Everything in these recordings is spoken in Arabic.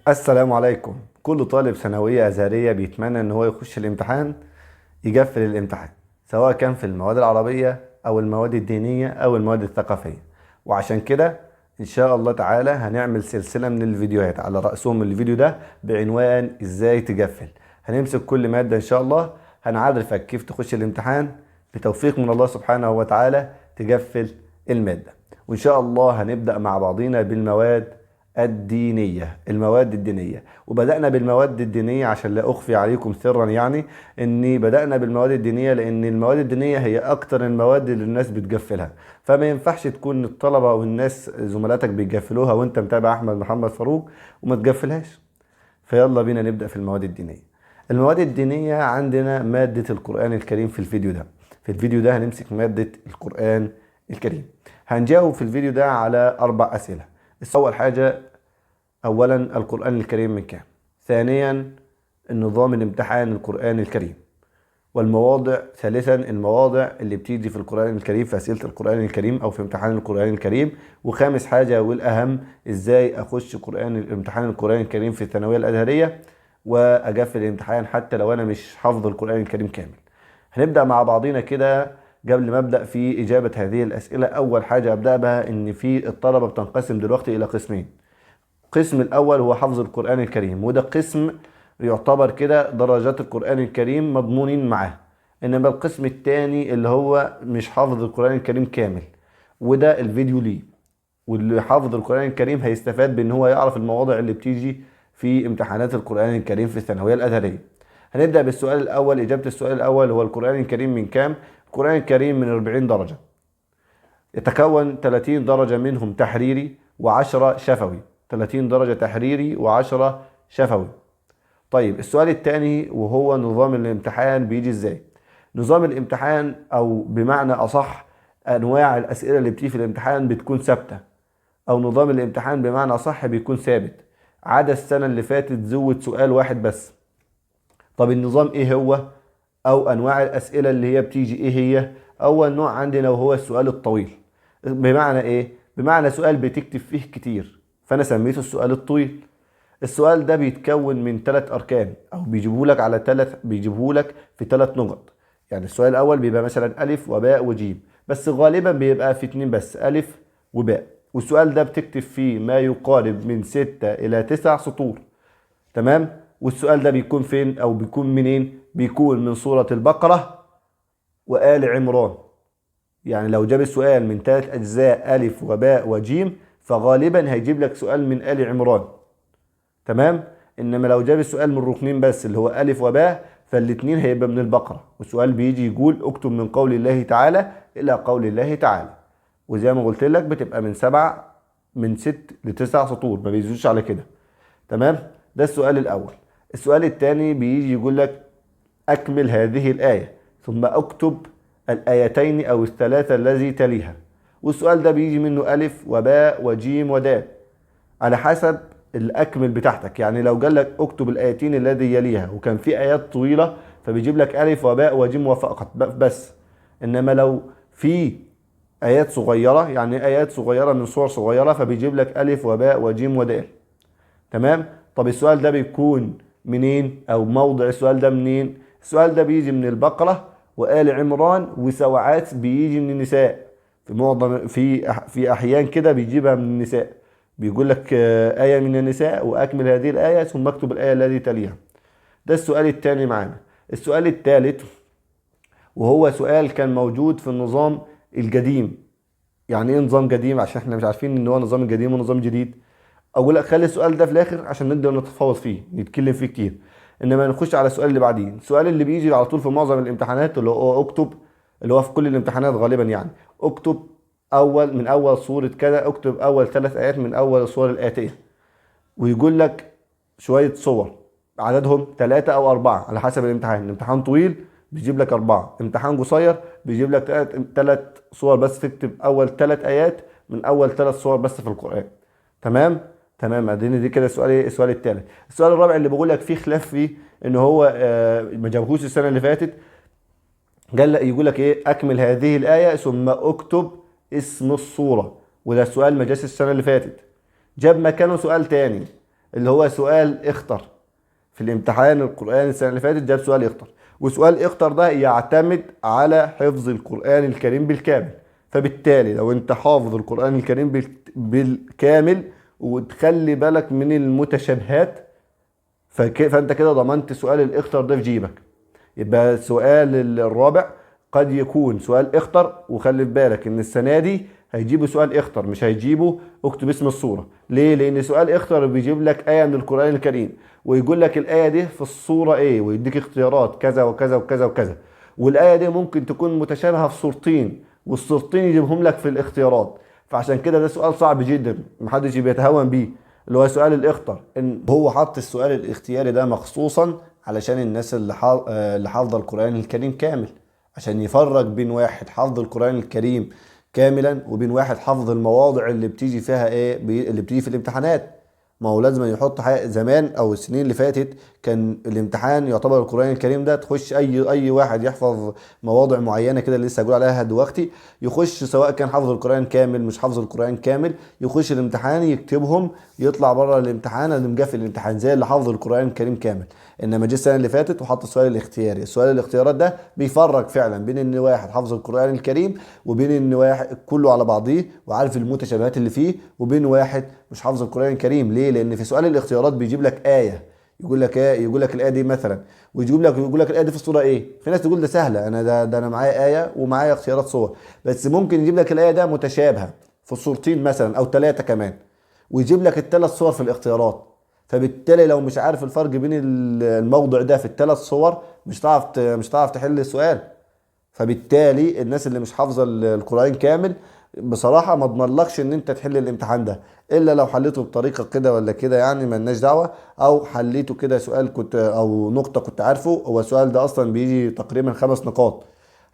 السلام عليكم. كل طالب ثانوية أزهرية بيتمنى إن هو يخش الامتحان يقفل الامتحان، سواء كان في المواد العربية أو المواد الدينية أو المواد الثقافية. وعشان كده إن شاء الله تعالى هنعمل سلسلة من الفيديوهات على رأسهم الفيديو ده بعنوان إزاي تقفل. هنمسك كل مادة إن شاء الله، هنعرفك كيف تخش الامتحان بتوفيق من الله سبحانه وتعالى تقفل المادة. وإن شاء الله هنبدأ مع بعضينا بالمواد المواد الدينية. وبدأنا بالمواد الدينية عشان لا أخفي عليكم سرا، يعني إني بدأنا بالمواد الدينية لأن المواد الدينية هي أكتر المواد اللي الناس بتقفلها، فما ينفعش تكون الطلبة والناس زملاتك بيقفلوها وأنت متابع أحمد محمد فاروق وما تقفلهاش. فيلا بينا نبدأ في المواد الدينية. المواد الدينية عندنا مادة القرآن الكريم. في الفيديو ده هنمسك مادة القرآن الكريم. هنجاوب في الفيديو ده على 4 أسئلة. أول حاجة، أولا القرآن الكريم من كام؟ ثانيا النظام الامتحان القرآن الكريم والمواضع. ثالثا المواضع اللي بتيجي في القرآن الكريم في أسئلة القرآن الكريم أو في امتحان القرآن الكريم. وخامس حاجة والأهم، إزاي أخش امتحان القرآن الكريم في الثانوية الأزهرية وأقفل الامتحان حتى لو أنا مش حافظ القرآن الكريم كامل. هنبدأ مع بعضينا كده. قبل ما أبدأ في إجابة هذه الأسئلة، أول حاجة أبدأ بها إن في الطلبة بتنقسم دلوقتي إلى قسمين. القسم الأول هو حفظ القرآن الكريم، وده قسم يعتبر كده درجات القرآن الكريم مضمونين معاه. إنما القسم الثاني اللي هو مش حافظ القرآن الكريم كامل، وده الفيديو ليه. واللي حافظ القرآن الكريم هيستفاد بإن هو يعرف المواضع اللي بتيجي في امتحانات القرآن الكريم في الثانوية الأزهرية. هنبدأ بالسؤال الأول. إجابة السؤال الأول هو القرآن الكريم من كام؟ القرآن الكريم من 40 درجة، يتكون 30 درجة منهم تحريري و10 شفوي. 30 درجة تحريري و10 شفوي. طيب السؤال الثاني وهو نظام الامتحان بيجي ازاي؟ نظام الامتحان او بمعنى اصح انواع الاسئلة اللي بتيجي في الامتحان بتكون ثابتة، او نظام الامتحان بمعنى اصح بيكون ثابت. عدا السنة اللي فاتت زود سؤال واحد بس. طب النظام ايه هو؟ او انواع الاسئلة اللي هي بتيجي ايه هي؟ اول نوع عندنا وهو السؤال الطويل. بمعنى ايه؟ بمعنى سؤال بتكتب فيه كتير، فانا سميته السؤال الطويل. السؤال ده بيتكون من 3 اركان، او بيجيبه لك في 3 نقط. يعني السؤال الاول بيبقى مثلا الف وباء وجيم، بس غالبا بيبقى في 2 بس، الف وباء. والسؤال ده بتكتب فيه ما يقارب من 6 إلى 9 سطور. تمام. والسؤال ده بيكون فين او بيكون منين؟ بيكون من سورة البقرة وآل عمران. يعني لو جاب السؤال من 3 أجزاء ألف وباء وجيم فغالبا هيجيب لك سؤال من آل عمران. تمام. إنما لو جاب السؤال من ركنين بس اللي هو ألف وباء فالاتنين هيبقى من البقرة. والسؤال بيجي يقول اكتب من قول الله تعالى إلى قول الله تعالى. وزي ما قلت لك بتبقى من 6 ل9 سطور، ما بيزيدوش على كده. تمام. ده السؤال الأول. السؤال الثاني بيجي يقول لك أكمل هذه الآية ثم أكتب الآيتين أو الثلاثة الذي تليها. والسؤال ده بيجي منه ألف وباء وجيم ودال على حسب الأكمل بتاعتك. يعني لو قال لك اكتب الآيتين الذي يليها وكان في آيات طويلة فبيجيب لك ألف وباء وجيم فقط بس. إنما لو في آيات صغيرة، يعني آيات صغيرة من سور صغيرة، فبيجيب لك ألف وباء وجيم ودال. تمام. طب السؤال ده بيكون منين او موضع السؤال ده منين؟ السؤال ده بيجي من البقرة وآل عمران، وساعات بيجي من النساء. في معظم في احيان كده بيجيبها من النساء. بيقول لك آية من النساء وأكمل هذه الآية ثم اكتب الآية التي تليها. ده السؤال الثاني معانا. السؤال الثالث وهو سؤال كان موجود في النظام القديم. يعني ايه نظام قديم؟ عشان احنا مش عارفين ان هو نظام قديم ونظام جديد. اقول لك خلي السؤال ده في الاخر عشان نقدر نتفاوض فيه نتكلم فيه كتير. انما نخش على السؤال اللي بعديه. السؤال اللي بيجي على طول في معظم الامتحانات اللي هو اكتب، اللي هو في كل الامتحانات غالبا يعني، اكتب من اول سورة كذا، اكتب اول 3 آيات من اول السور الآتية. ويقول لك شوية صور عددهم 3 أو 4 على حسب الامتحان. الامتحان طويل بيجيب لك 4، امتحان قصير بيجيب لك 3 صور بس، تكتب أول 3 آيات من أول 3 صور بس في القرآن. تمام. تمام. اديني دي كده السؤال ايه؟ السؤال الثالث. السؤال الرابع اللي بقول لك فيه خلاف فيه ان هو ما جابهوش السنه اللي فاتت. يقول لك ايه؟ اكمل هذه الايه ثم اكتب اسم الصوره. وده السؤال ما جاش السنه اللي فاتت، جاب مكانه سؤال تاني. اللي هو سؤال اختر. في الامتحان القرآن السنة اللي فاتت جاب سؤال اختر، وسؤال اختر ده يعتمد على حفظ القرآن الكريم بالكامل. فبالتالي لو انت حافظ القرآن الكريم بالكامل وتخلي بالك من المتشابهات، فانت كده ضمنت سؤال الاختر ده في جيبك. يبقى السؤال الرابع قد يكون سؤال اختر، وخلي في بالك ان السنه دي هيجيبوا سؤال اختر، مش هيجيبوا اكتب اسم الصوره. ليه؟ لان سؤال اختر بيجيب لك ايه من القران الكريم ويقول لك الايه دي في الصوره ايه، ويديك اختيارات كذا وكذا وكذا وكذا، والايه دي ممكن تكون متشابهه في صورتين، والصورتين يجيبهم لك في الاختيارات. فعشان كده ده سؤال صعب جدا محدش بيتهاون بيه، اللي هو سؤال الاختر. ان هو حط السؤال الاختياري ده مخصوصا علشان الناس اللي حافظه القرآن الكريم كامل، عشان يفرق بين واحد حافظ القرآن الكريم كاملا وبين واحد حافظ المواضع اللي بتيجي فيها ايه، اللي بتيجي في الامتحانات. ما هو لازم يحط حاجة. زمان او السنين اللي فاتت كان الامتحان يعتبر القرآن الكريم ده تخش اي واحد يحفظ مواضع معينة كده اللي لسه هقول عليها دلوقتي، يخش سواء كان حافظ القرآن كامل مش حافظ القرآن كامل، يخش الامتحان يكتبهم يطلع بره الامتحان اللي مقفل الامتحان زي اللي حافظ القرآن الكريم كامل. انما جه السنه اللي فاتت وحط السؤال الاختياري. السؤال الاختيارات ده بيفرق فعلا بين ان واحد حافظ القران الكريم وبين ان واحد كله على بعضيه وعارف المتشابهات اللي فيه، وبين واحد مش حافظ القران الكريم. ليه؟ لان في سؤال الاختيارات بيجيب لك ايه، يقول لك ايه، يقول لك الايه دي مثلا، يقول لك الايه دي في الصوره ايه. في ناس تقول ده سهله، انا ده انا معايا ايه ومعايا اختيارات صور، بس ممكن يجيب لك الايه ده متشابهه في الصورتين مثلا او ثلاثه كمان، ويجيب لك الثلاث صور في الاختيارات. فبالتالي لو مش عارف الفرق بين الموضع ده في الثلاث صور مش هتعرف تحل السؤال. فبالتالي الناس اللي مش حافظه القرآن كامل بصراحه ما اضمنلكش ان انت تحل الامتحان ده، الا لو حليته بطريقه كده ولا كده، يعني ملناش دعوه، او حليته كده سؤال كنت او نقطه كنت عارفه. هو السؤال ده اصلا بيجي تقريبا 5 نقاط،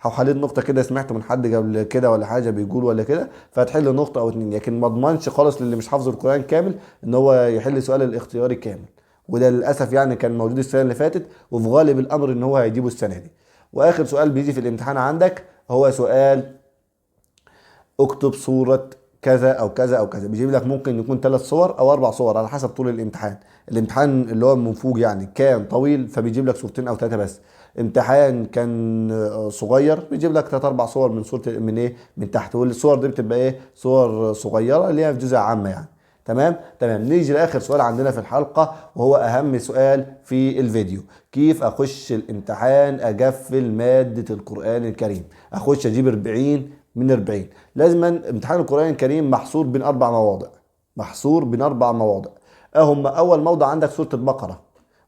او حليت نقطه كده سمعت من حد قبل كده ولا حاجه بيقول ولا كده، فهتحل نقطه او اتنين. لكن ما اضمنش خالص للي مش حافظ القران كامل ان هو يحل سؤال الاختياري كامل. وده للاسف يعني كان موجود السنه اللي فاتت، وفي غالب الامر ان هو هيجيبه السنه دي. واخر سؤال بيجي في الامتحان عندك هو سؤال اكتب صورة كذا او كذا او كذا. بيجيب لك ممكن يكون 3 صور او 4 صور على حسب طول الامتحان. الامتحان اللي هو من فوق يعني كان طويل فبيجيب لك صورتين او 3 بس. امتحان كان صغير بيجيب لك 3 4 صور من صورة من ايه من تحت، والصور دي بتبقى ايه صور صغيرة اللي هي في جزء عامة يعني. تمام تمام. نيجي لاخر سؤال عندنا في الحلقة وهو اهم سؤال في الفيديو. كيف اخش الامتحان اقفل مادة القرآن الكريم، اخش اجيب 40 من 40؟ لازما امتحان القرآن الكريم محصور بين 4 مواضع. محصور بين 4 مواضع. هم اول موضع عندك سورة البقرة،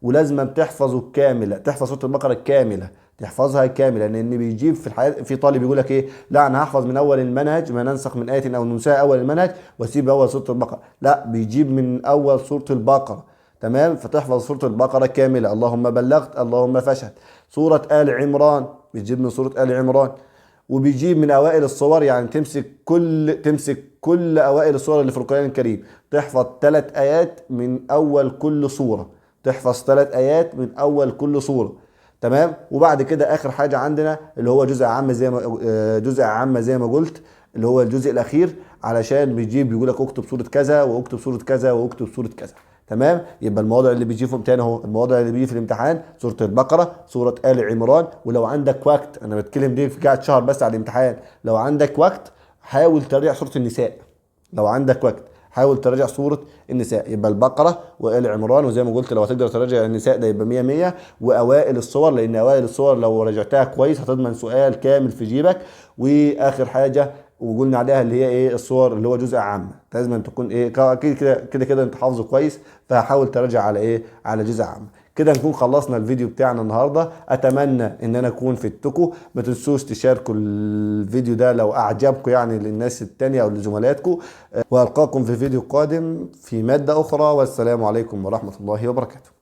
ولازما تحفظه كاملة، تحفظ سورة البقرة كاملة، تحفظها كاملة. لان بيجيب في الحياة في طالب يقول لك ايه، لا انا هحفظ من اول المنهج، ما ننسخ من آية او ننساها اول المنهج واسيب اول سورة البقرة. لا، بيجيب من اول سورة البقرة. تمام. فتحفظ سورة البقرة كاملة، اللهم بلغت اللهم فشهد. سورة آل عمران بتجيب من سورة آل عمران. وبيجيب من اوائل الصور، يعني تمسك كل اوائل الصور اللي في القرآن الكريم، تحفظ 3 ايات من اول كل صورة. تحفظ 3 ايات من اول كل صورة. تمام. وبعد كده اخر حاجة عندنا اللي هو جزء عامة زي ما قلت، اللي هو الجزء الاخير، علشان بيقول لك اكتب سورة كذا واكتب سورة كذا واكتب سورة كذا. تمام. يبقى المواضع اللي بيجي فيهم تاني اهو، المواضع اللي بيجي في الامتحان سورة البقرة، سورة آل عمران. ولو عندك وقت، انا بتكلم دي في قاعد شهر بس على الامتحان، لو عندك وقت حاول تراجع سورة النساء. لو عندك وقت حاول تراجع سورة النساء. يبقى البقرة وآل عمران، وزي ما قلت لو هتقدر تراجع النساء ده يبقى 100 100، واوائل الصور، لان اوائل الصور لو راجعتها كويس هتضمن سؤال كامل في جيبك. واخر حاجة وقلنا عليها اللي هي ايه الصور اللي هو جزء عام، لازم أن تكون ايه كده انت حافظه كويس، فحاول تراجع على ايه على جزء عام. كده نكون خلصنا الفيديو بتاعنا النهارده. اتمنى ان انا اكون فدتكم. ما تنسوش تشاركوا الفيديو ده لو اعجبكم يعني للناس التانية او لزملائكم. والقاكم في فيديو قادم في مادة اخرى، والسلام عليكم ورحمة الله وبركاته.